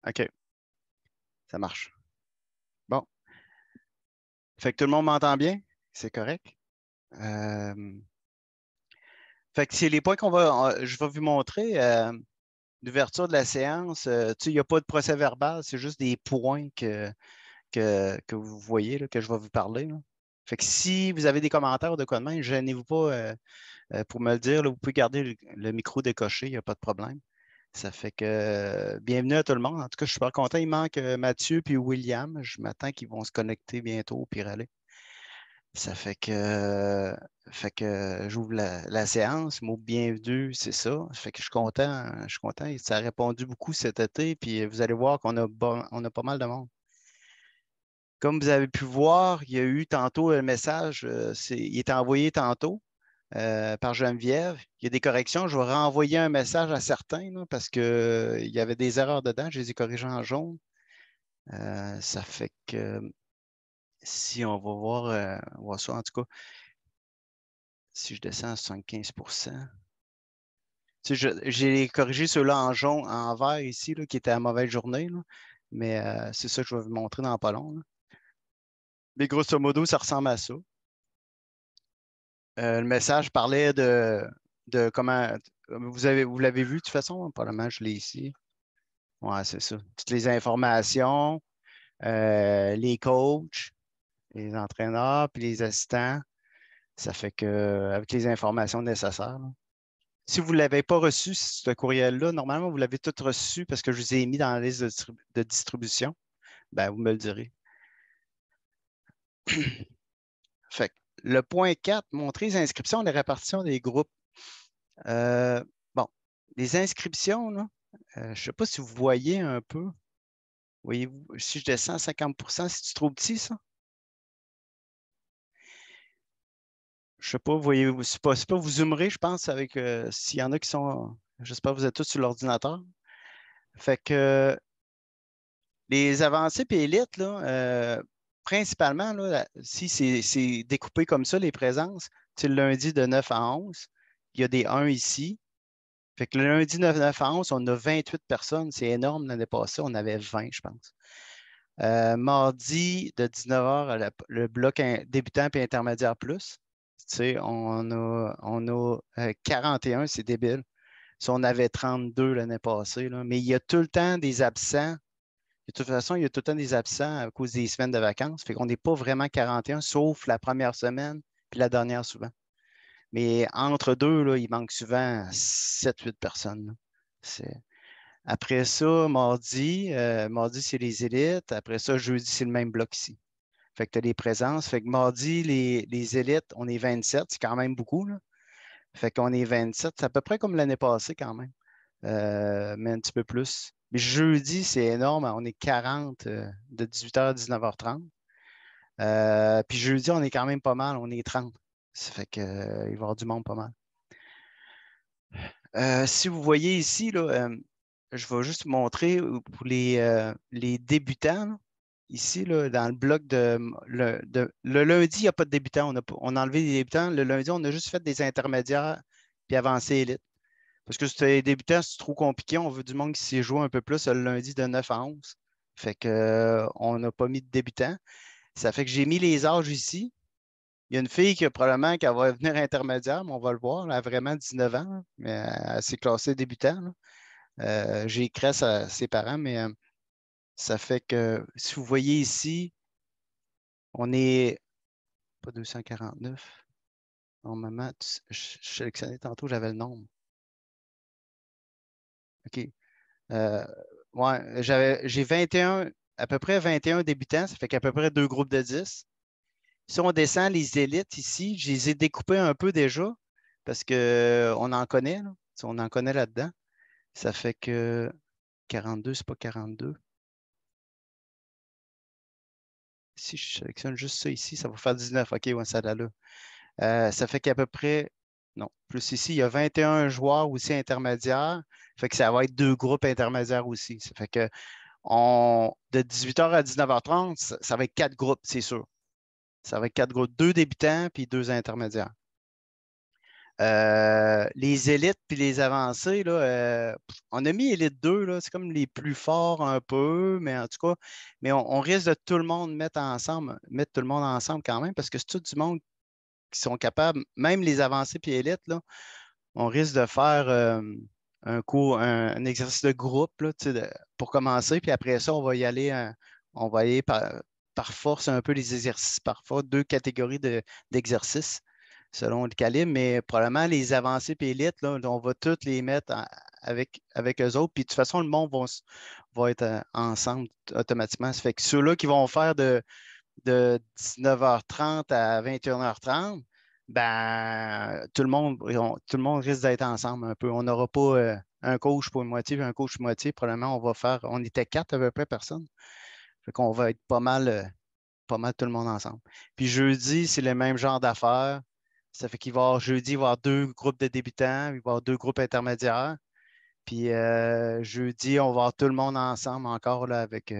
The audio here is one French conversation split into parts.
OK, ça marche. Bon. Fait que tout le monde m'entend bien? C'est correct? Euh, Fait que c'est les points je vais vous montrer. L'ouverture de la séance, tu sais, il n'y a pas de procès verbal, c'est juste des points que vous voyez, là, que je vais vous parler, là. Fait que si vous avez des commentaires ou de quoi de même, gênez-vous pas pour me le dire, là. Vous pouvez garder le micro décoché, il n'y a pas de problème. Ça fait que bienvenue à tout le monde. En tout cas, je suis super content. Il manque Mathieu puis William. Je m'attends qu'ils vont se connecter bientôt puis aller. Ça fait que j'ouvre la séance. Mot bienvenue, c'est ça. Ça fait que je suis content. Je suis content. Ça a répondu beaucoup cet été. Puis vous allez voir qu'on a, on a pas mal de monde. Comme vous avez pu voir, il y a eu tantôt un message. Il était envoyé tantôt par Geneviève. Il y a des corrections. Je vais renvoyer un message à certains là, parce qu'il y avait des erreurs dedans. Je les ai corrigées en jaune. Ça fait que si on va voir ça, en tout cas, si je descends à 75 tu sais, j'ai corrigé ceux-là en jaune, en vert ici, là, qui étaient à mauvaise journée, là. Mais c'est ça que je vais vous montrer dans pas long, là. Mais grosso modo, ça ressemble à ça. Le message parlait de comment. Vous l'avez vu de toute façon, hein, probablement, je l'ai ici. Ouais, c'est ça. Toutes les informations, les coachs, les entraîneurs, puis les assistants. Ça fait que avec les informations nécessaires, là. Si vous ne l'avez pas reçu, ce courriel-là, normalement, vous l'avez tout reçu parce que je vous ai mis dans la liste de distribution. Ben, vous me le direz. Fait que le point 4, montrer les inscriptions et la répartition des groupes. Euh, bon, les inscriptions, là, je ne sais pas si vous voyez un peu. Voyez-vous, si je descends à 50 c'est trop petit, ça? Je ne sais pas, voyez-vous, c'est pas vous zoomerez, je pense, avec s'il y en a qui sont. J'espère que vous êtes tous sur l'ordinateur. Fait que les avancées et élites, là, principalement, là, si c'est découpé comme ça, les présences, c'est le lundi de 9 à 11. Il y a des 1 ici. Fait que le lundi de 9 à 11, on a 28 personnes. C'est énorme. L'année passée, on avait 20, je pense. Mardi, de 19h, le bloc débutant et intermédiaire plus. Tu sais, on a 41, c'est débile. Si on avait 32 l'année passée, là. Mais il y a tout le temps des absents. De toute façon, il y a tout le temps des absents à cause des semaines de vacances. Fait qu'on n'est pas vraiment 41, sauf la première semaine, puis la dernière souvent. Mais entre deux, là, il manque souvent 7-8 personnes, là. Après ça, mardi, c'est les élites. Après ça, jeudi, c'est le même bloc ici. Fait que tu as les présences. Fait que mardi, les élites, on est 27. C'est quand même beaucoup, là. Fait qu'on est 27. C'est à peu près comme l'année passée quand même. Mais un petit peu plus. Mais jeudi, c'est énorme. On est 40 de 18h à 19h30. Puis jeudi, on est quand même pas mal. On est 30. Ça fait qu'il va y avoir du monde pas mal. Si vous voyez ici, là, je vais juste vous montrer pour les débutants, là. Ici, là, dans le bloc le lundi, il n'y a pas de débutants. On a enlevé les débutants. Le lundi, on a juste fait des intermédiaires puis avancé élite. Parce que si les débutants, c'est trop compliqué. On veut du monde qui s'y joue un peu plus le lundi de 9 à 11. Fait que, on n'a pas mis de débutants. Ça fait que j'ai mis les âges ici. Il y a une fille qui probablement qu'elle va venir intermédiaire, mais on va le voir. Elle a vraiment 19 ans, là, mais elle s'est classée débutant, là. J'ai écrit à ses parents, mais ça fait que si vous voyez ici, on est pas 249. Normalement, je sélectionnais tantôt, j'avais le nombre. OK. Euh, ouais, j'ai 21, à peu près 21 débutants, ça fait qu'à peu près deux groupes de 10. Si on descend les élites ici, je les ai découpés un peu déjà parce qu'on en connaît, là. Si on en connaît là-dedans. Ça fait que 42, c'est pas 42. Si je sélectionne juste ça ici, ça va faire 19. OK, ouais, ça là. Ça fait qu'à peu près, non, plus ici, il y a 21 joueurs aussi intermédiaires. Fait que ça va être deux groupes intermédiaires aussi. Ça fait que de 18h à 19h30, ça va être quatre groupes, c'est sûr. Ça va être quatre groupes, deux débutants puis deux intermédiaires. Les élites puis les avancés, là, on a mis élite 2, là, c'est comme les plus forts un peu, mais en tout cas, mais on risque de tout le monde mettre tout le monde ensemble quand même, parce que c'est tout du monde qui sont capables, même les avancés puis élites, là, on risque de faire un exercice de groupe là, pour commencer, puis après ça, on va y aller par force un peu les exercices, parfois deux catégories d'exercices selon le calibre, mais probablement les avancées et élites, là, on va toutes les mettre avec eux autres, puis de toute façon, le monde va être ensemble automatiquement. Ça fait que ceux-là qui vont faire de 19h30 à 21h30, ben, tout le monde risque d'être ensemble un peu. On n'aura pas un coach pour une moitié et un coach pour une moitié. Probablement, on était quatre à peu près personnes. Fait qu'on va être pas mal tout le monde ensemble. Puis jeudi, c'est le même genre d'affaires. Ça fait qu'il va y avoir jeudi, il va y avoir deux groupes de débutants, il va y avoir deux groupes intermédiaires. Puis jeudi, on va avoir tout le monde ensemble encore là, avec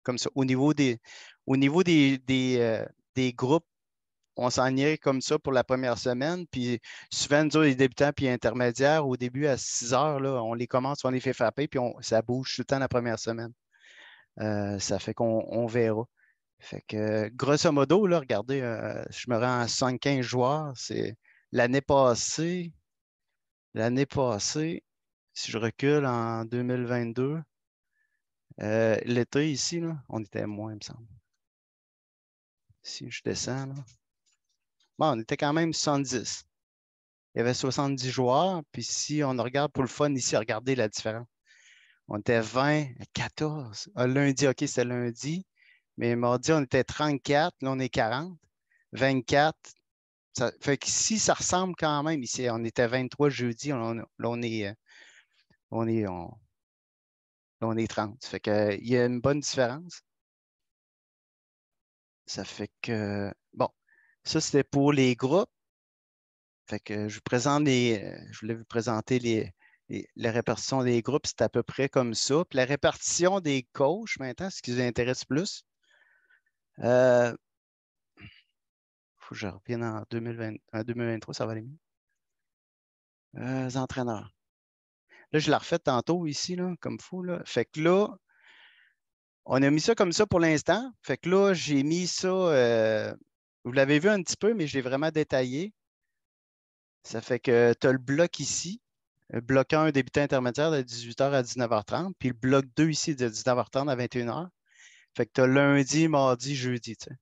comme ça. Au niveau des groupes, on s'en irait comme ça pour la première semaine. Puis souvent, nous autres, les débutants puis intermédiaires, au début, à 6 heures, là, on les commence, on les fait frapper, puis ça bouge tout le temps la première semaine. Ça fait qu'on verra. Fait que, grosso modo, là, regardez, je me rends à 75 joueurs. C'est l'année passée, l'année passée, si je recule en 2022, l'été ici, là, on était moins, il me semble. Si je descends, là. Bon, on était quand même 70. Il y avait 70 joueurs. Puis si on regarde pour le fun ici, regardez la différence. On était 20, 14. Lundi, OK, c'était lundi. Mais mardi, on était 34. Là, on est 40. 24. Ça fait qu'ici, ça ressemble quand même. Ici, on était 23 jeudi. Là, on est, on, là, on est 30. Ça fait qu'il y a une bonne différence. Ça fait que, bon, ça, c'était pour les groupes. Fait que je voulais vous présenter la répartition des groupes, c'est à peu près comme ça. Puis la répartition des coachs, maintenant, ce qui vous intéresse plus, il faut que je revienne en 2020, en 2023, ça va aller mieux. Les entraîneurs. Là, je l'ai refait tantôt ici, là, comme fou. Là. Fait que là, on a mis ça comme ça pour l'instant. Fait que là, j'ai mis ça, vous l'avez vu un petit peu, mais je l'ai vraiment détaillé. Ça fait que tu as le bloc ici. Le bloc 1, débutant intermédiaire de 18h à 19h30. Puis le bloc 2 ici de 19h30 à 21h. Fait que tu as lundi, mardi, jeudi. Tu sais.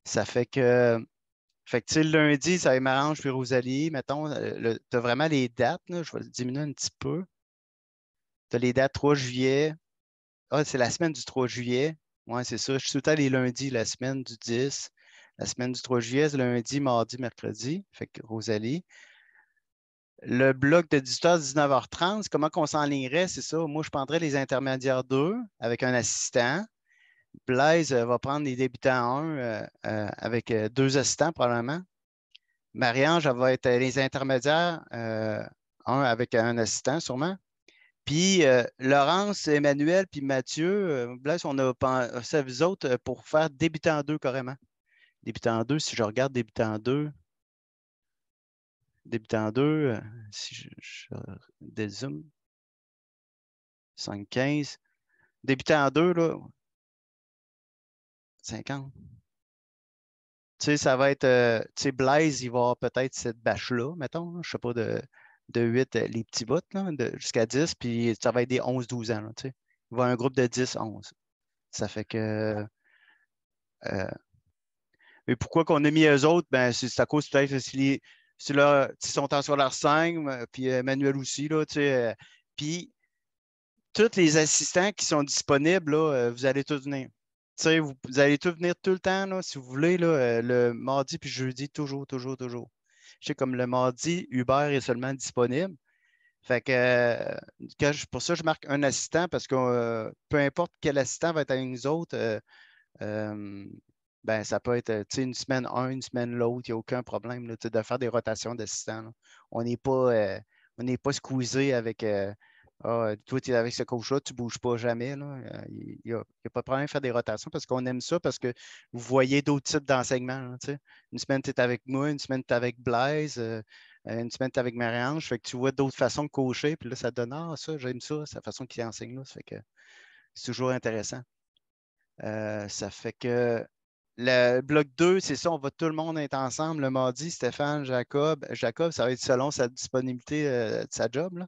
Ça fait que tu sais, le lundi, ça m'arrange puis Rosalie. Mettons, tu as vraiment les dates. Là, je vais le diminuer un petit peu. Tu as les dates 3 juillet. Ah, c'est la semaine du 3 juillet. Ouais, c'est ça. Je suis tout le temps les lundis, la semaine du 10. La semaine du 3 juillet, c'est lundi, mardi, mercredi. Fait que Rosalie. Le bloc de 18h à 19h30, comment qu'on s'enlignerait, c'est ça. Moi, je prendrais les intermédiaires 2 avec un assistant. Blaise va prendre les débutants 1 avec deux assistants probablement. Marie-Ange, elle va être les intermédiaires 1 avec un assistant sûrement. Puis Laurence, Emmanuel, puis Mathieu, Blaise, on a pensé à vous autres pour faire débutant 2 carrément. Débutant 2, si je regarde débutant 2, débutant 2, si je dézoome, 5-15. Débutant 2, là, 50. Tu sais, ça va être, tu sais, Blaise, il va avoir peut-être cette bâche-là, mettons, là, je sais pas, de 8, les petits bouts, là, jusqu'à 10, puis ça va être des 11-12 ans, là, tu sais. Il va y avoir un groupe de 10-11. Ça fait que, euh, et pourquoi qu'on a mis eux autres? Ben, c'est à cause peut-être si là, ils sont en secondaire 5, puis Manuel aussi, là, tu sais. Puis tous les assistants qui sont disponibles, là, vous allez tous venir. Tu sais, vous allez tous venir tout le temps, là, si vous voulez, là, le mardi puis jeudi, toujours, toujours, toujours. Je sais, comme le mardi, Uber est seulement disponible. Fait que, pour ça, je marque un assistant parce que peu importe quel assistant va être avec nous autres, euh, ben, ça peut être une semaine un, une semaine l'autre, il n'y a aucun problème là, de faire des rotations d'assistants. Là. On n'est pas, on n'est pas squeezé avec Ah, toi, tu es avec ce coach-là, tu ne bouges pas jamais. Là. Il n'y a pas de problème de faire des rotations parce qu'on aime ça, parce que vous voyez d'autres types d'enseignements. Là, tu sais. Une semaine, tu es avec moi, une semaine, tu es avec Blaise, une semaine, tu es avec Marie-Ange. Fait que tu vois d'autres façons de coacher, puis là, ça te donne Ah, ça, j'aime ça, c'est la façon qu'il enseigne là. Ça fait que c'est toujours intéressant. Ça fait que le bloc 2, c'est ça, on va tout le monde être ensemble le mardi. Stéphane, Jacob. Jacob, ça va être selon sa disponibilité de sa job. Là.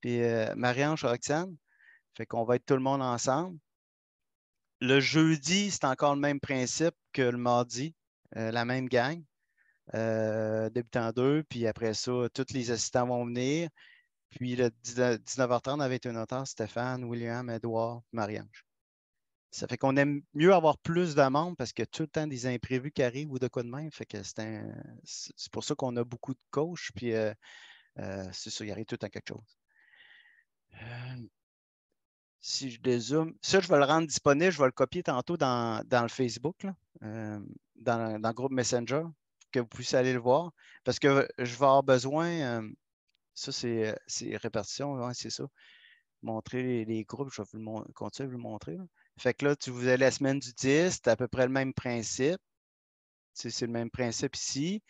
Puis Marie-Ange, Roxane. Fait qu'on va être tout le monde ensemble. Le jeudi, c'est encore le même principe que le mardi, la même gang, débutant 2. Puis après ça, tous les assistants vont venir. Puis le 19h30 avec un auteur, Stéphane, William, Edouard, Marie-Ange. Ça fait qu'on aime mieux avoir plus de monde parce qu'il y a tout le temps des imprévus qui arrivent ou de quoi de même. Fait que c'est pour ça qu'on a beaucoup de coachs. Puis c'est ça, il arrive tout le temps quelque chose. Si je dézoome, ça, je vais le rendre disponible. Je vais le copier tantôt dans le Facebook, là, dans le groupe Messenger, pour que vous puissiez aller le voir. Parce que je vais avoir besoin, ça, c'est répartition, ouais, c'est ça. Montrer les groupes, je vais continuer à vous le montrer. Là. Fait que là, vous avez la semaine du 10, c'est à peu près le même principe. C'est le même principe ici.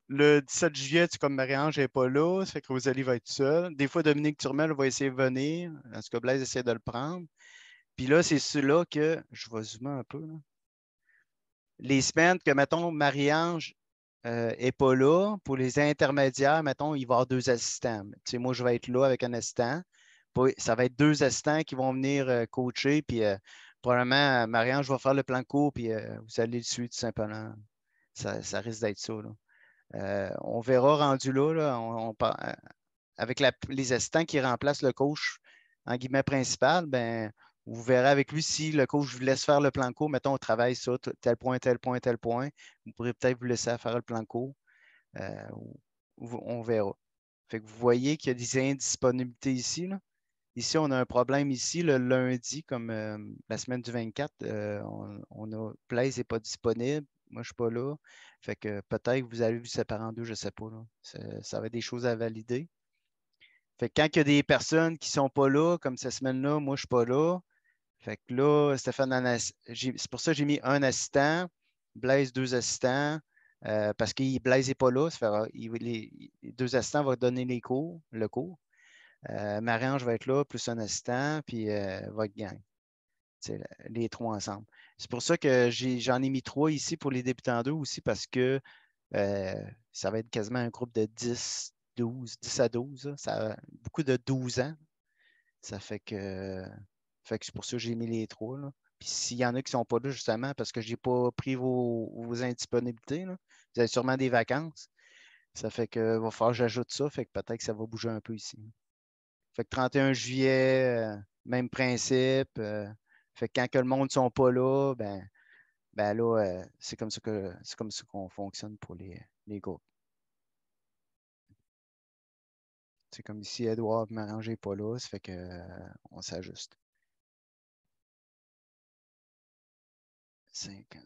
Le 17 juillet, comme Marie-Ange n'est pas là, ça fait que Rosalie va être seule. Des fois, Dominique Turmel va essayer de venir. En tout cas, Blaise essaie de le prendre. Puis là, c'est ceux-là que je vais zoomer un peu. Là. Les semaines que, mettons, Marie-Ange n'est pas là, pour les intermédiaires, mettons, il va y avoir deux assistants. Tu sais, moi, je vais être là avec un assistant. Ça va être deux assistants qui vont venir coacher. Puis probablement, Marie-Ange va faire le plan de cours, puis vous allez le suivre tout simplement. Ça risque d'être ça. Là. On verra rendu là, avec les assistants qui remplacent le coach en guillemets principal, ben, vous verrez avec lui si le coach vous laisse faire le plan de cours. Mettons, on travaille ça, tel point, tel point, tel point. Vous pourrez peut-être vous laisser faire le plan de cours. Euh, on verra. Fait que vous voyez qu'il y a des indisponibilités ici. Là. Ici, on a un problème ici le lundi, comme la semaine du 24. On a Blaise n'est pas disponible. Moi, je ne suis pas là. Fait que peut-être que vous allez vous séparer en deux, je ne sais pas. Là. Ça va être des choses à valider. Fait que quand il y a des personnes qui ne sont pas là, comme cette semaine-là, moi, je ne suis pas là. Fait que là, Stéphane, c'est pour ça que j'ai mis un assistant, Blaise, deux assistants, parce que Blaise n'est pas là. Les deux assistants vont donner le cours. Marie-Ange va être là, plus un assistant, puis votre gang. Les trois ensemble. C'est pour ça que j'en ai mis trois ici pour les débutants 2 aussi, parce que ça va être quasiment un groupe de 10 à 12. Là. Ça a beaucoup de 12 ans. Ça fait que c'est pour ça que j'ai mis les trois. Là. Puis s'il y en a qui ne sont pas là, justement, parce que je n'ai pas pris vos indisponibilités, là, vous avez sûrement des vacances. Ça fait que va falloir que j'ajoute ça. Fait que peut-être que ça va bouger un peu ici. Fait que 31 juillet, même principe. Fait que quand que le monde ne sont pas là, ben là, c'est comme ça qu'on fonctionne pour les groupes. C'est comme ici, Edouard Marange n'est pas là, ça fait qu'on s'ajuste. 5 ans.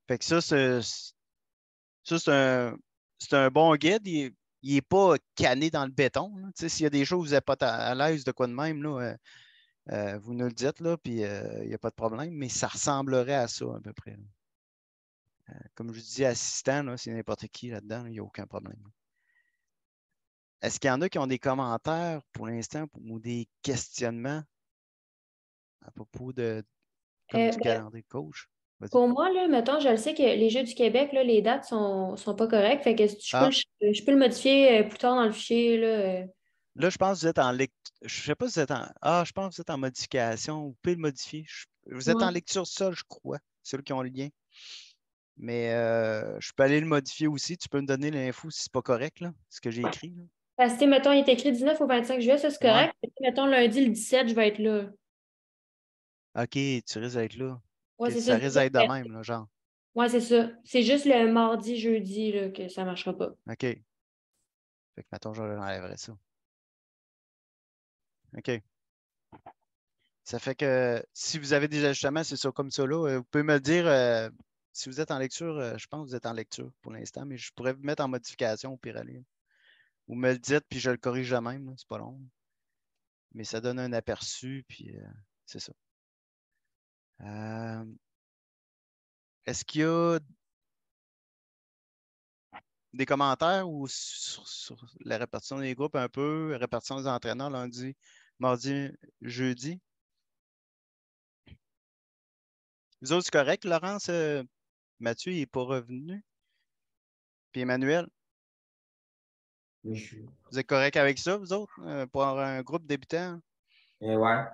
Fait que c'est un bon guide. Il n'est pas canné dans le béton. S'il y a des choses où vous n'êtes pas à l'aise de quoi de même, là, vous nous le dites, là, puis il n'y a pas de problème, mais ça ressemblerait à ça à peu près. Comme je dis, assistant, là, c'est n'importe qui là-dedans, il n'y a aucun problème. Est-ce qu'il y en a qui ont des commentaires pour l'instant ou des questionnements à propos du Ben, calendrier de coach? Vas-y. pour moi, là, mettons, je le sais que les Jeux du Québec, là, les dates sont pas correctes. Fait que Ah, je peux le modifier plus tard dans le fichier. Là, là, je pense que vous êtes en lecture. Je sais pas si vous êtes en. Ah, je pense que vous êtes en modification. Vous pouvez le modifier. Vous êtes en Ouais. lecture seule, je crois, ceux qui ont le lien. Mais je peux aller le modifier aussi. Tu peux me donner l'info si c'est pas correct, là, ce que j'ai écrit. Là. Parce que, mettons, il est écrit 19 au 25 juillet, ça c'est Ouais. correct. Puis, mettons, lundi, le 17 je vais être là. OK, tu risques d'être là. Ouais, OK, c'est ça. ça risque d'être de même, là, genre. Ouais, c'est ça. C'est juste le mardi, jeudi là, que ça marchera pas. OK. Fait que, mettons, je enlèverai ça. OK. Ça fait que si vous avez des ajustements, c'est ça comme ça là. Vous pouvez me le dire si vous êtes en lecture. Je pense que vous êtes en lecture pour l'instant, mais je pourrais vous mettre en modification au pire aller. Ou me le dites, puis je le corrige de même. C'est pas long. Mais ça donne un aperçu, puis c'est ça. Est-ce qu'il y a des commentaires ou sur la répartition des groupes un peu, la répartition des entraîneurs lundi, mardi, jeudi? Vous autres, c'est correct, Laurence? Mathieu, il n'est pas revenu. Puis Emmanuel, Oui, je suis. vous êtes correct avec ça, vous autres, pour un groupe débutant? Ouais.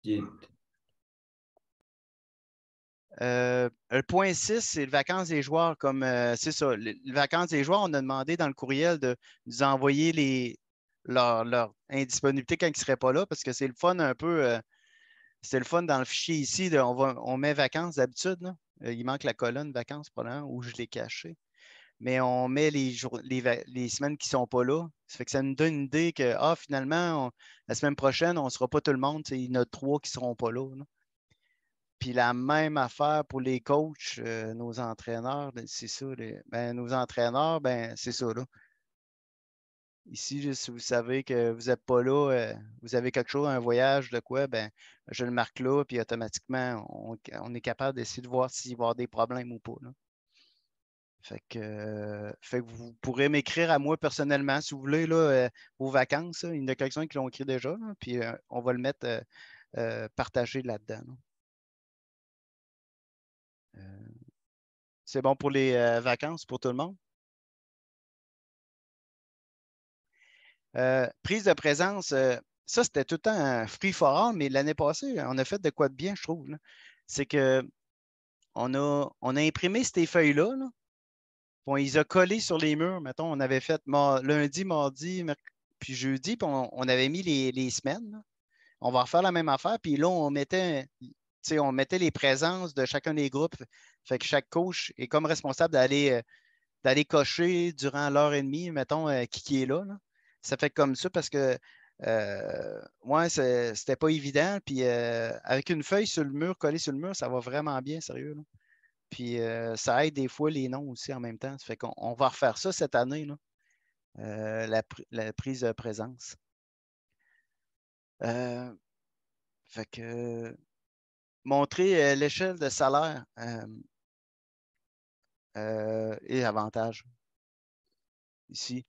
Puis, Le point 6, c'est les vacances des joueurs. Comme c'est ça, les vacances des joueurs, on a demandé dans le courriel de nous envoyer leur indisponibilité quand ils ne seraient pas là, parce que c'est le fun un peu. C'est le fun dans le fichier ici. On met vacances d'habitude. Là. Il manque la colonne vacances probablement, où je l'ai caché. Mais on met les semaines qui ne sont pas là. Ça fait que ça nous donne une idée que finalement, la semaine prochaine, on ne sera pas tout le monde. Il y en a 3 qui ne seront pas là. Puis la même affaire pour les coachs, nos entraîneurs, c'est ça. Nos entraîneurs, c'est ça. Là. Ici, si vous savez que vous n'êtes pas là, vous avez quelque chose, un voyage de quoi, je le marque là, puis automatiquement, on est capable d'essayer de voir s'il va y avoir des problèmes ou pas. Là. Fait que vous pourrez m'écrire à moi personnellement, si vous voulez, là, vos vacances. Il y en a quelques-uns qui l'ont écrit déjà, là, puis on va le mettre partagé là-dedans. Là. C'est bon pour les vacances pour tout le monde? Prise de présence, ça, c'était tout le temps un free for all, mais l'année passée, on a fait de quoi de bien, je trouve. C'est que on a imprimé ces feuilles-là, là, puis on les a collées sur les murs. Mettons, on avait fait lundi, mardi, puis jeudi, puis on avait mis les semaines. Là. On va refaire la même affaire, puis là, on mettait les présences de chacun des groupes. Fait que chaque coach est comme responsable d'aller cocher durant l'heure et demie, mettons, qui est là, là. Ça fait comme ça parce que ouais, c'était pas évident. Puis avec une feuille sur le mur, collée sur le mur, ça va vraiment bien, sérieux. Là. Puis ça aide des fois les noms aussi en même temps. Ça fait qu'on va refaire ça cette année, là, la prise de présence. Fait que montrer l'échelle de salaire et avantages ici.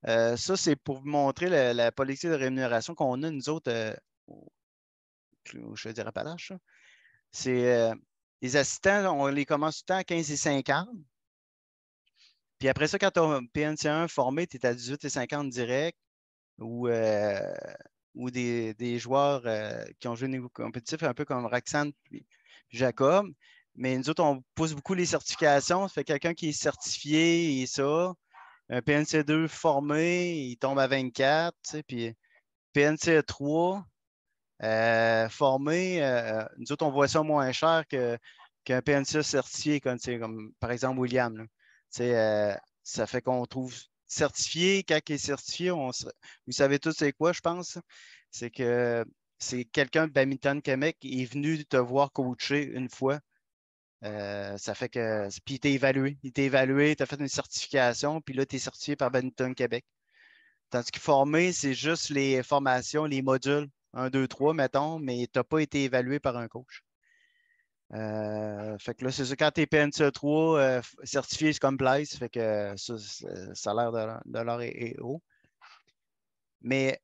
Ça, c'est pour vous montrer la politique de rémunération qu'on a, nous autres, je dirais pas l'âge. C'est les assistants, on les commence tout le temps à 15,50. Puis après ça, quand tu as un PNC1 formé, tu es à 18,50 direct ou des joueurs qui ont joué au niveau compétitif, un peu comme Roxane puis Jacob. Mais nous autres, on pousse beaucoup les certifications. Ça fait quelqu'un qui est certifié et ça. Un PNC2 formé, il tombe à 24. Puis PNC3 formé, nous autres, on voit ça moins cher qu'un PNC certifié, comme par exemple William. Là. Ça fait qu'on trouve certifié, quand il est certifié, vous savez tous c'est quoi, je pense. C'est que c'est quelqu'un de Badminton Québec qui est venu te voir coacher une fois. Ça fait que. Puis il t'a évalué. Il t'a évalué, tu as fait une certification, puis là, tu es certifié par Badminton Québec. Tandis que formé, c'est juste les formations, les modules 1, 2, 3, mettons, mais tu n'as pas été évalué par un coach. Fait que là, c'est ça, quand tu es PNCE 3, certifié, c'est comme Blaise, fait que ça a l'air de l'or est haut. Mais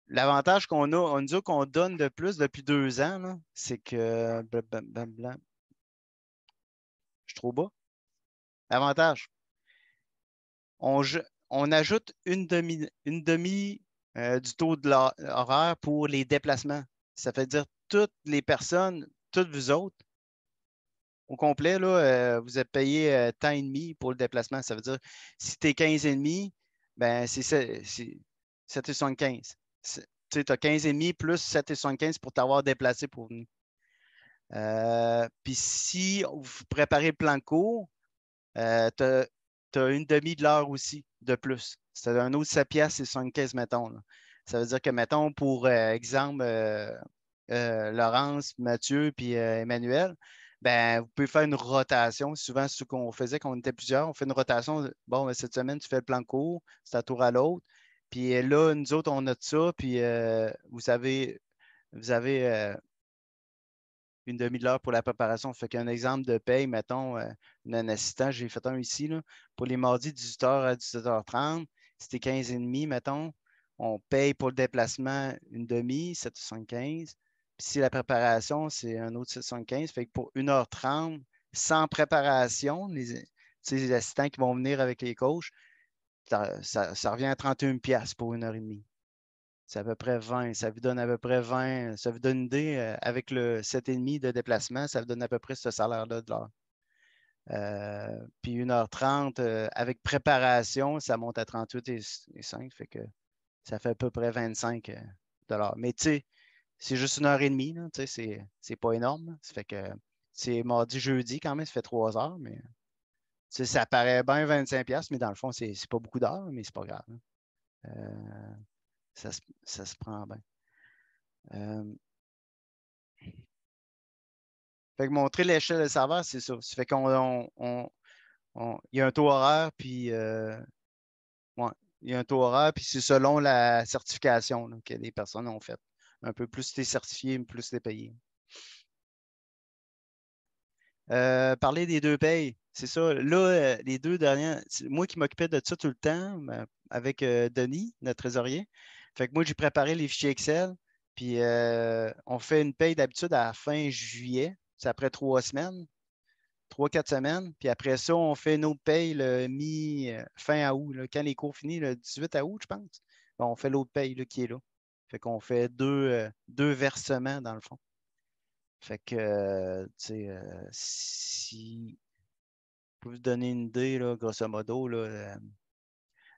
l'avantage qu'on a, on dit qu'on donne de plus depuis 2 ans, c'est que. Je suis trop bas. Avantage. On ajoute une demi du taux de l'horaire pour les déplacements. Ça fait dire toutes les personnes, toutes vous autres, au complet, là, vous êtes payé temps et demi pour le déplacement. Ça veut dire si tu es 15,5, c'est 7,75. Tu as 15,5 plus 7,75 pour t'avoir déplacé pour venir. Puis si vous préparez le plan de cours, tu as une demi de l'heure aussi de plus. C'est un autre 7 piastres et 75, mettons. Là. Ça veut dire que, mettons, pour exemple, Laurence, Mathieu puis Emmanuel, Ben, vous pouvez faire une rotation. Souvent, ce qu'on faisait quand on était plusieurs, on fait une rotation. Bon, ben, cette semaine, tu fais le plan court, c'est à tour à l'autre. Puis là, nous autres, on note ça. Puis vous avez une demi-heure pour la préparation. Fait qu'un exemple de paye, mettons, un assistant, j'ai fait un ici, là, pour les mardis 18h à 17h30, c'était 15h30, mettons. On paye pour le déplacement une demi, 7,75. Puis si la préparation, c'est un autre 7,75. Fait que pour 1h30, sans préparation, les assistants qui vont venir avec les coachs, ça revient à 31$ pour 1h30. C'est à peu près 20. Ça vous donne à peu près 20. Ça vous donne une idée, avec le 7,5 de déplacement, ça vous donne à peu près ce salaire-là de l'heure. Puis 1h30, avec préparation, ça monte à 38,5. Fait que ça fait à peu près 25 $. Mais tu sais, c'est juste 1h30, là, tu sais, c'est pas énorme, là. Ça fait que c'est mardi, jeudi quand même, ça fait 3 heures, mais tu sais, ça paraît bien 25$, mais dans le fond, c'est pas beaucoup d'heures, mais c'est pas grave, là. Euh, ça se prend bien. Fait que montrer l'échelle de serveur, c'est ça. Ça fait il y a un taux horaire, puis ouais, il y a un taux horaire, puis c'est selon la certification là, que les personnes ont faite. Un peu plus tu es certifié, plus tu es payé. Parler des deux payes, c'est ça. Là, les deux dernières, c'est moi qui m'occupais de ça tout le temps avec Denis, notre trésorier. Fait que moi, j'ai préparé les fichiers Excel, puis on fait une paye d'habitude à la fin juillet. C'est après 3 semaines. 3, 4 semaines. Puis après ça, on fait une autre paye le fin août. Là, quand les cours finissent, le 18 août, je pense. Bon, on fait l'autre paye là, qui est là. Fait qu'on fait deux versements dans le fond. Fait que, tu sais, si pour vous donner une idée, là, grosso modo, là,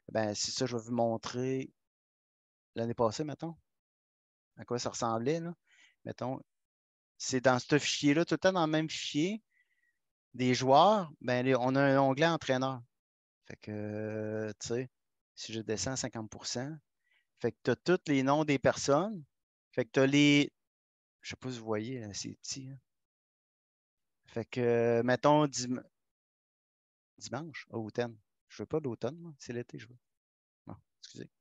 ben, c'est ça, je vais vous montrer l'année passée, mettons, à quoi ça ressemblait. Là. Mettons, c'est dans ce fichier-là, tout le temps dans le même fichier des joueurs, ben, on a un onglet entraîneur. Fait que, tu sais, si je descends à 50%, fait que tu as tous les noms des personnes. Fait que tu as les. Je sais pas si vous voyez, c'est petit. Hein. Fait que, mettons, dimanche, automne. Je veux pas d'automne, moi. C'est l'été, je veux. Bon, excusez.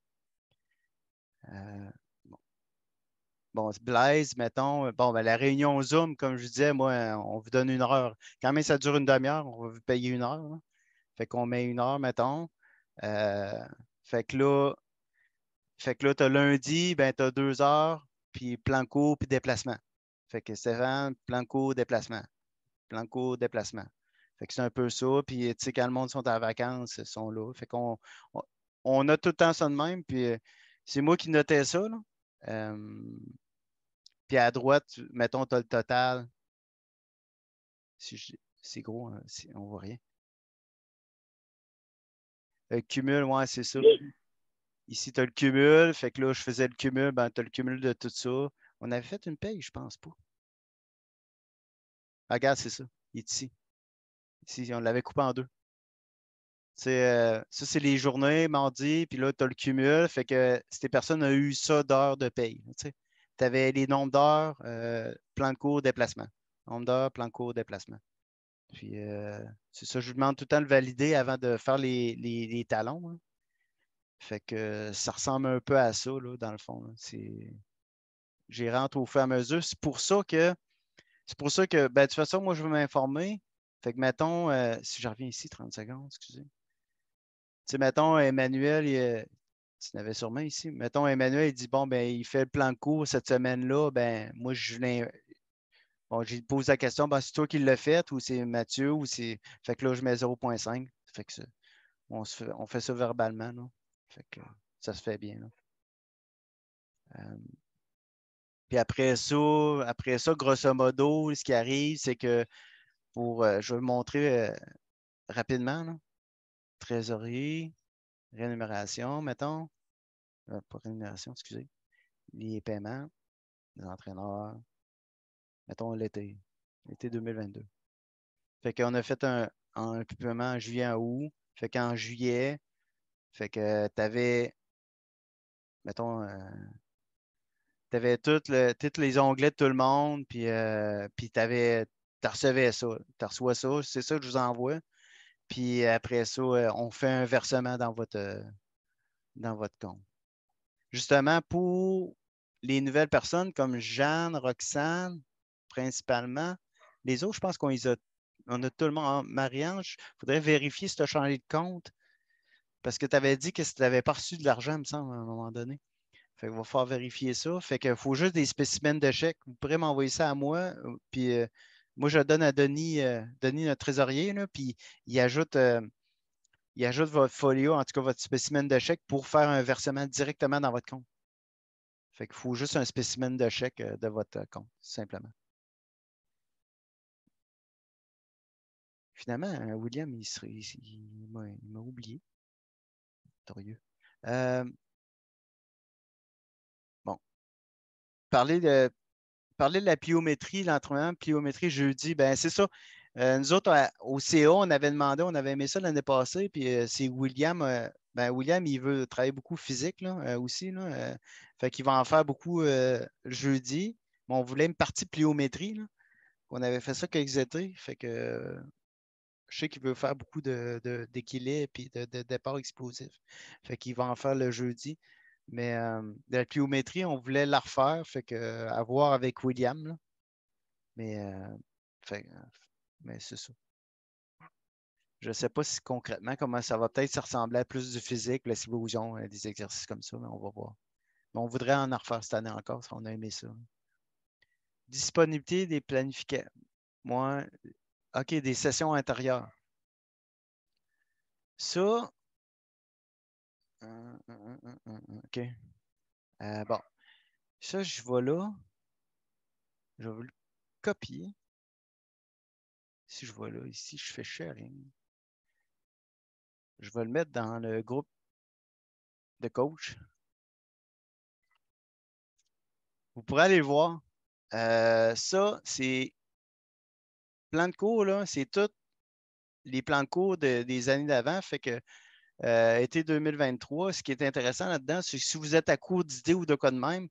Euh, bon. Bon, Blaise, mettons. Bon, ben, la réunion Zoom, comme je disais, moi, on vous donne 1 heure. Quand même, ça dure une demi-heure, on va vous payer 1 heure. Là. Fait qu'on met 1 heure, mettons. Euh, fait que là, tu as lundi, ben, tu as 2 heures, puis plan court, puis déplacement. Fait que Stéphane, plan court, déplacement. Plan court, déplacement. Fait que c'est un peu ça. Puis, tu sais, quand le monde sont en vacances, ils sont là. Fait qu'on on a tout le temps ça de même. Puis, c'est moi qui notais ça. Là. Puis, à droite, mettons, tu as le total. C'est gros, hein, on voit rien. Cumul, ouais, c'est ça. Ici, tu as le cumul. Fait que là, je faisais le cumul. Ben, tu as le cumul de tout ça. On avait fait une paye, je pense pas. Ah, regarde, c'est ça. Il est ici. Ici, on l'avait coupé en deux. Ça, c'est les journées, mardi, puis là, tu as le cumul. Fait que ces personnes ont eu ça d'heures de paye. Tu avais les nombres d'heures, plan de cours, déplacement. Nombre d'heures, plan de cours, déplacement. Puis, c'est ça, je vous demande tout le temps de le valider avant de faire les talons. Hein. Fait que ça ressemble un peu à ça, là, dans le fond. Là. J'y rentre au fur et à mesure. C'est pour ça que, ben, de toute façon, moi, je veux m'informer. Fait que, mettons, si je reviens ici, 30 secondes, excusez. Tu sais, mettons, Emmanuel, tu n'avais sûrement ici. Mettons, Emmanuel, il dit, bon, ben, il fait le plan de cours cette semaine-là. Ben, moi, bon, j'ai posé la question, ben, c'est toi qui l'as fait ou c'est Mathieu ou c'est. Fait que là, je mets 0,5. Fait que on fait ça verbalement, là. Fait que ça se fait bien, là. Euh, Puis après ça, grosso modo, ce qui arrive, c'est que je vais vous montrer rapidement, là. Trésorerie, rémunération, mettons. Pas rémunération, excusez. Les paiements, les entraîneurs, mettons l'été 2022. Fait qu'on a fait un paiement en juillet en août. Fait qu'en juillet, fait que tu avais, mettons, tu avais tous les onglets de tout le monde, puis tu avais tu recevais ça. Tu reçois ça, c'est ça que je vous envoie. Puis après ça, on fait un versement dans votre compte. Justement, pour les nouvelles personnes comme Jeanne, Roxane, principalement, les autres, je pense on a tout le monde. Marie-Ange, il faudrait vérifier si tu as changé de compte. Parce que tu avais dit que si tu n'avais pas reçu de l'argent, il me semble, à un moment donné. Fait qu'il va falloir vérifier ça. Fait qu'il faut juste des spécimens de chèques. Vous pourrez m'envoyer ça à moi. Puis moi, je donne à Denis, Denis notre trésorier, là, puis il ajoute, il ajoute votre folio, en tout cas votre spécimen de chèque, pour faire un versement directement dans votre compte. Fait qu'il faut juste un spécimen de chèque de votre compte, simplement. Finalement, William, il m'a oublié. Torieux. Bon. Parler de la pliométrie, l'entraînement pliométrie jeudi, ben c'est ça. Nous autres, au CA, on avait demandé, on avait aimé ça l'année passée, puis c'est William. William, il veut travailler beaucoup physique là, aussi. Là, fait qu'il va en faire beaucoup jeudi. Mais on voulait une partie pliométrie. Là. On avait fait ça quelques étés. Fait que je sais qu'il veut faire beaucoup d'équilibre et de départ explosif. Fait qu'il va en faire le jeudi. Mais de la pliométrie, on voulait la refaire. Fait que à voir avec William. Là. Mais, mais c'est ça. Je ne sais pas si concrètement comment ça va. Peut-être ça ressemblait à plus du physique, la sublusion, des exercices comme ça, mais on va voir. Mais on voudrait en refaire cette année encore, si on a aimé ça. Disponibilité des planifications. Moi, OK, des sessions intérieures. Ça, OK. Bon, ça, je vais là. Je vais le copier. Si je vais là, ici, je fais sharing. Je vais le mettre dans le groupe de coach. Vous pourrez aller le voir. Ça, c'est plan de cours, là, c'est tous les plans de cours des années d'avant. Fait que été 2023, ce qui est intéressant là-dedans, c'est que si vous êtes à court d'idées ou de quoi de même,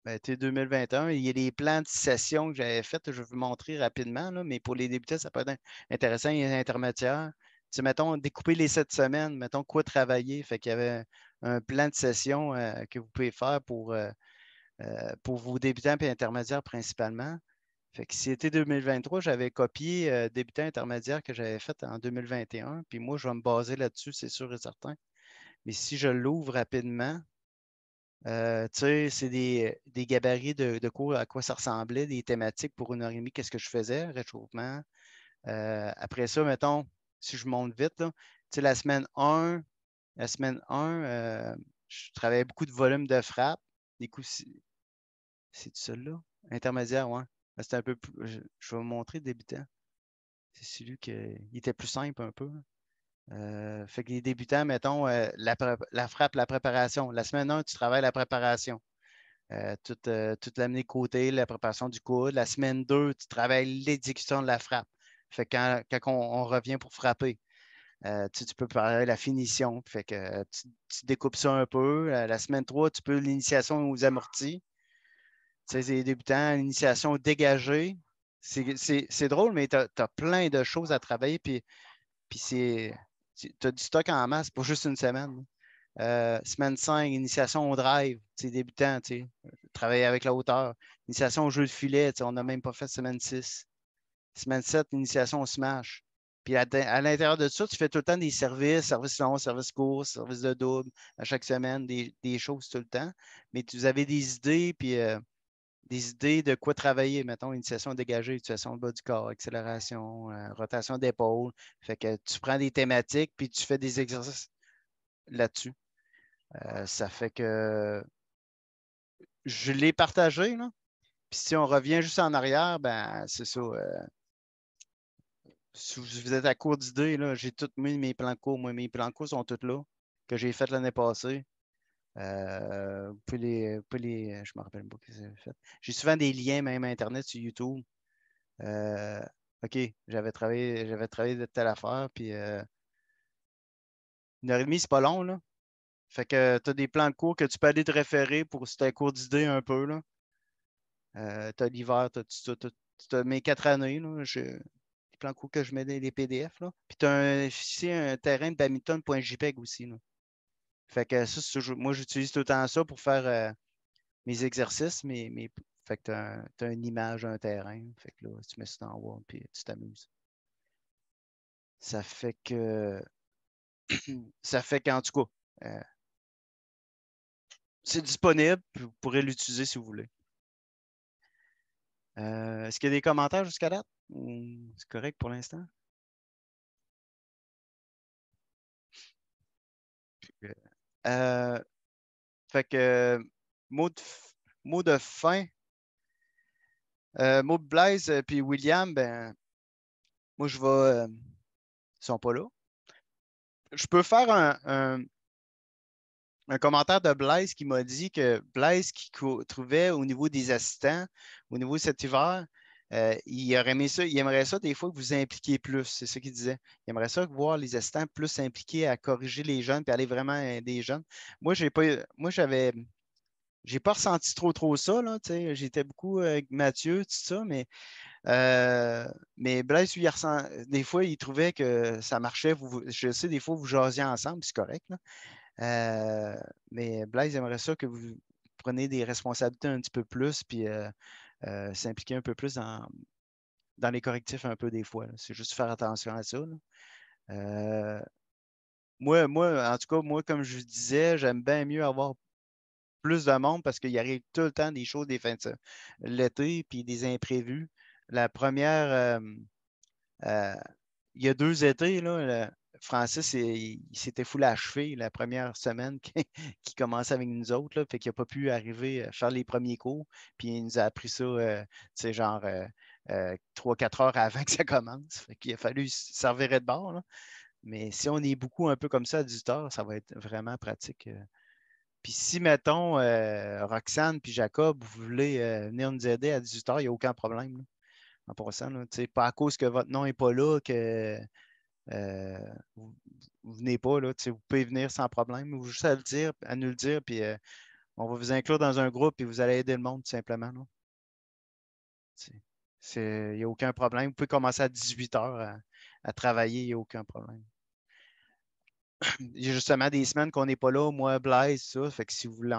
été 2021, il y a des plans de session que j'avais fait, je vais vous montrer rapidement, là, mais pour les débutants, ça peut être intéressant. Il y a un intermédiaire. Tu sais, mettons, découper les 7 semaines, mettons quoi travailler. Fait qu'il y avait un plan de session que vous pouvez faire pour vos débutants et intermédiaires principalement. Fait que si c'était 2023, j'avais copié débutant intermédiaire que j'avais fait en 2021. Puis moi, je vais me baser là-dessus, c'est sûr et certain. Mais si je l'ouvre rapidement, tu sais, c'est des gabarits de cours, à quoi ça ressemblait, des thématiques pour 1 heure et demie, qu'est-ce que je faisais, réchauffement. Après ça, mettons, si je monte vite, là, tu sais, la semaine 1, je travaillais beaucoup de volume de frappe. Des coups, c'est celui-là? Intermédiaire, ouais. C'est un peu plus. Je vais vous montrer débutant. C'est celui qui était plus simple un peu. Fait que les débutants, mettons, la frappe, la préparation. La semaine 1, tu travailles la préparation. Toute l'amener côté, la préparation du coude. La semaine 2, tu travailles l'exécution de la frappe. Fait que quand on revient pour frapper, tu peux parler de la finition. Fait que tu découpes ça un peu. La semaine 3, tu peux l'initiation aux amortis. Tu sais, les débutants, l'initiation dégagée. C'est drôle, mais tu as plein de choses à travailler. Puis tu as du stock en masse pour juste une semaine. Semaine 5, initiation au drive, débutant, travailler avec la hauteur. Initiation au jeu de filet, on n'a même pas fait semaine 6. Semaine 7, initiation au smash. Puis à l'intérieur de ça, tu fais tout le temps des services longs, services courts, services de double, à chaque semaine, des choses tout le temps. Mais vous avez des idées, puis des idées de quoi travailler, mettons, initiation dégagée, utilisation de bas du corps, accélération, rotation d'épaule. Fait que tu prends des thématiques, puis tu fais des exercices là-dessus. Ça fait que je l'ai partagé, là. Puis si on revient juste en arrière, ben c'est ça. Si vous êtes à court d'idées, là, j'ai tout mis mes plans de cours. Moi, mes plans de cours sont tous là, que j'ai fait l'année passée. Je me rappelle pas ce que j'ai fait. J'ai souvent des liens, même Internet, sur YouTube. OK, j'avais travaillé de telle affaire, puis 1 heure et demie, c'est pas long, là. Fait que tu as des plans de cours que tu peux aller te référer pour si tu as un cours d'idées un peu, là. Tu as l'hiver, tu as mes 4 années. Là, les plans cours que je mets des PDF. Là. Puis tu as ici un terrain de badminton.jpg aussi. Là. Fait que ça, moi, j'utilise tout le temps ça pour faire mes exercices, fait que tu as une image, un terrain. Fait que là, tu mets ça en haut, puis tu t'amuses. Ça fait que. Ça fait qu'en tout cas, c'est disponible, puis vous pourrez l'utiliser si vous voulez. Est-ce qu'il y a des commentaires jusqu'à date? C'est correct pour l'instant? Fait que mot de fin. Mot de Blaise puis William, ben moi je vais. Ils sont pas là. Je peux faire un commentaire de Blaise qui m'a dit que Blaise qui trouvait au niveau des assistants, au niveau de cet hiver, il aurait aimé ça, il aimerait ça des fois que vous impliquiez plus. C'est ça qu'il disait. Il aimerait ça voir les assistants plus impliqués à corriger les jeunes puis aller vraiment aider les jeunes. Moi, j'ai pas ressenti trop ça. Là, j'étais beaucoup avec Mathieu, tout ça, mais Blaise, lui, des fois, il trouvait que ça marchait. Je sais, des fois, vous jasiez ensemble, c'est correct. Là. Mais Blaise aimerait ça que vous preniez des responsabilités un petit peu plus, puis s'impliquer un peu plus dans les correctifs un peu des fois. C'est juste faire attention à ça. Moi, en tout cas, moi, comme je vous disais, j'aime bien mieux avoir plus de monde parce qu'il arrive tout le temps des choses des fins de l'été, puis des imprévus. La première, il y a 2 étés, là, Francis, il s'était foulé à cheville la première semaine qui commençait avec nous autres. Là, fait qu'il n'a pas pu arriver à faire les premiers cours. Puis il nous a appris ça, genre 3-4 heures avant que ça commence. Fait qu'il a fallu servir de bord. Là. Mais si on est beaucoup un peu comme ça à 18 heures, ça va être vraiment pratique. Puis si, mettons, Roxane puis Jacob, vous voulez venir nous aider à 18 heures, il n'y a aucun problème. Là, en passant, là, pas à cause que votre nom n'est pas là, que vous ne venez pas, là, vous pouvez venir sans problème. Vous juste à nous le dire, puis on va vous inclure dans un groupe et vous allez aider le monde, tout simplement. Il n'y a aucun problème. Vous pouvez commencer à 18 heures à travailler, il n'y a aucun problème. Il y a justement des semaines qu'on n'est pas là, moi, Blaise, ça. Fait que si vous voulez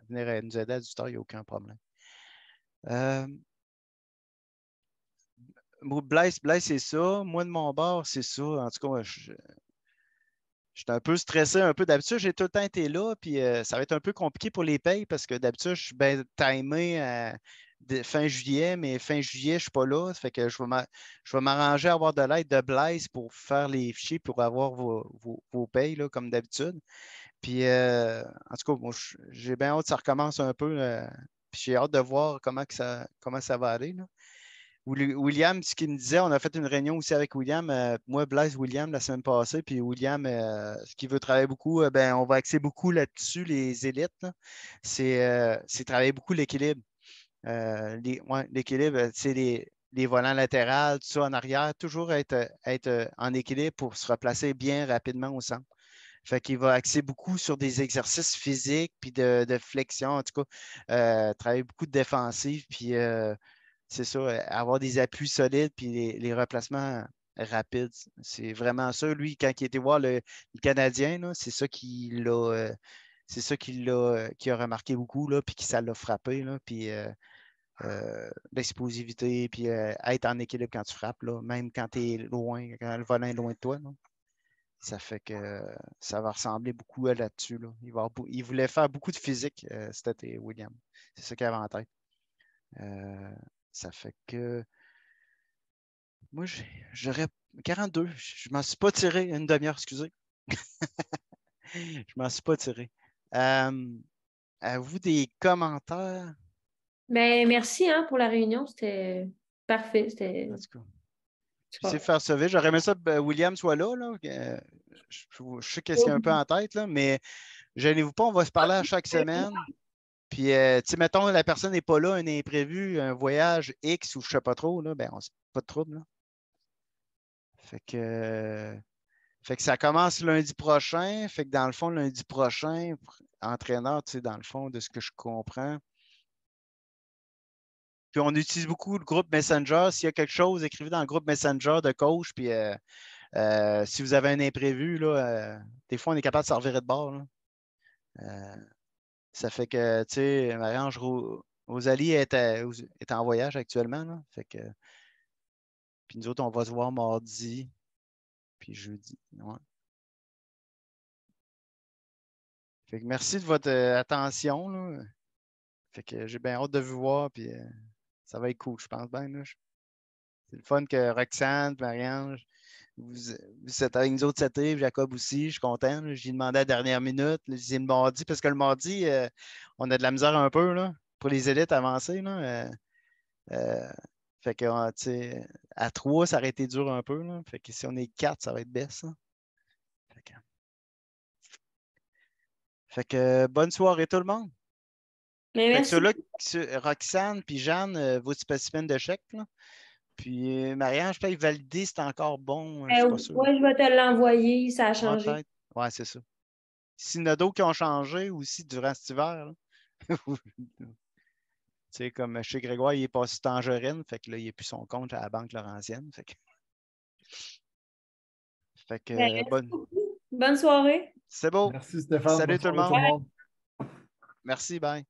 venir nous aider à 18 heures, il n'y a aucun problème. Blaise, c'est ça. Moi, de mon bord, c'est ça. En tout cas, j'étais un peu stressé, un peu. D'habitude, j'ai tout le temps été là, puis ça va être un peu compliqué pour les payes parce que d'habitude, je suis bien timé fin juillet, mais fin juillet, je ne suis pas là. Ça fait que je vais m'arranger à avoir de l'aide de Blaise pour faire les fichiers pour avoir vos payes, là, comme d'habitude. Puis, en tout cas, moi, j'ai bien hâte que ça recommence un peu. Puis j'ai hâte de voir comment ça va aller. Là. William, ce qu'il me disait, on a fait une réunion aussi avec William, moi, Blaise, William, la semaine passée, puis William, ce qu'il veut travailler beaucoup, ben, on va axer beaucoup là-dessus, les élites. Là. C'est travailler beaucoup l'équilibre. L'équilibre, c'est les volants latérales, tout ça en arrière, toujours être en équilibre pour se replacer bien rapidement au centre. Fait qu'il va axer beaucoup sur des exercices physiques, puis de flexion, en tout cas, travailler beaucoup de défensive, puis c'est ça, avoir des appuis solides puis les replacements rapides. C'est vraiment ça. Lui, quand il était voir le Canadien, là, c'est ça qui a remarqué beaucoup, là, puis qui ça l'a frappé. Là, puis l'explosivité, puis être en équilibre quand tu frappes, là, même quand tu es loin, quand le volant est loin de toi. Là. Ça fait que ça va ressembler beaucoup là-dessus. Là. Il voulait faire beaucoup de physique cet été, William. C'est ça qu'il avait en tête. Ça fait que moi, j'aurais 42. Je ne m'en suis pas tiré une demi-heure, excusez. Je m'en suis pas tiré. Avez-vous des commentaires? Ben, merci hein, pour la réunion. C'était parfait. C'était En tout cas, j'essaie de super. faire ça vite. J'aurais aimé ça que William soit là. Là. Je sais qu'est-ce qu'il y a un peu en tête, là, mais gênez-vous pas, on va se parler à chaque semaine. Puis, mettons, la personne n'est pas là, un imprévu, un voyage X ou je ne sais pas trop, là, ben, pas de trouble. Là. Fait que. Fait que ça commence lundi prochain. Fait que dans le fond, lundi prochain, entraîneur, dans le fond, de ce que je comprends, Puis on utilise beaucoup le groupe Messenger. S'il y a quelque chose, écrivez dans le groupe Messenger de coach. Puis si vous avez un imprévu, là, des fois, on est capable de se revirer de bord. Là. Ça fait que, tu sais, Marie-Ange Rosalie est en voyage actuellement. Là. Fait que, puis nous autres, on va se voir mardi, puis jeudi. Ouais. Fait que merci de votre attention. Là. Fait que j'ai bien hâte de vous voir, puis ça va être cool, je pense bien. Là. C'est le fun que Roxane, Marie-Ange, vous êtes avec nous autres cet été, Jacob aussi, je suis content. J'ai demandé à la dernière minute, là, j'ai dit le mardi, parce que le mardi, on a de la misère un peu là, pour les élites avancées. Là, fait que, tu sais, à 3, ça aurait été dur un peu. Là. Fait que si on est 4, ça va être baisse. Fait que bonne soirée tout le monde. Mais Fait que merci. ceux-là, Roxane puis Jeanne, vos spécimens de chèque. Là. Puis Marianne, je peux valider si c'est encore bon. Je ne suis pas sûr. Ouais, je vais te l'envoyer, ça a Ouais, changé. peut-être. Ouais, c'est ça. S'il y en a d'autres qui ont changé aussi durant cet hiver, là. Tu sais, comme chez Grégoire, il est passé Tangerine, fait que là, il n'a plus son compte à la Banque Laurentienne. Fait que Ben, merci beaucoup. Bonne soirée. c'est beau. Merci Stéphane. Salut Bonne tout le soirée tout le monde. monde. Merci, bye.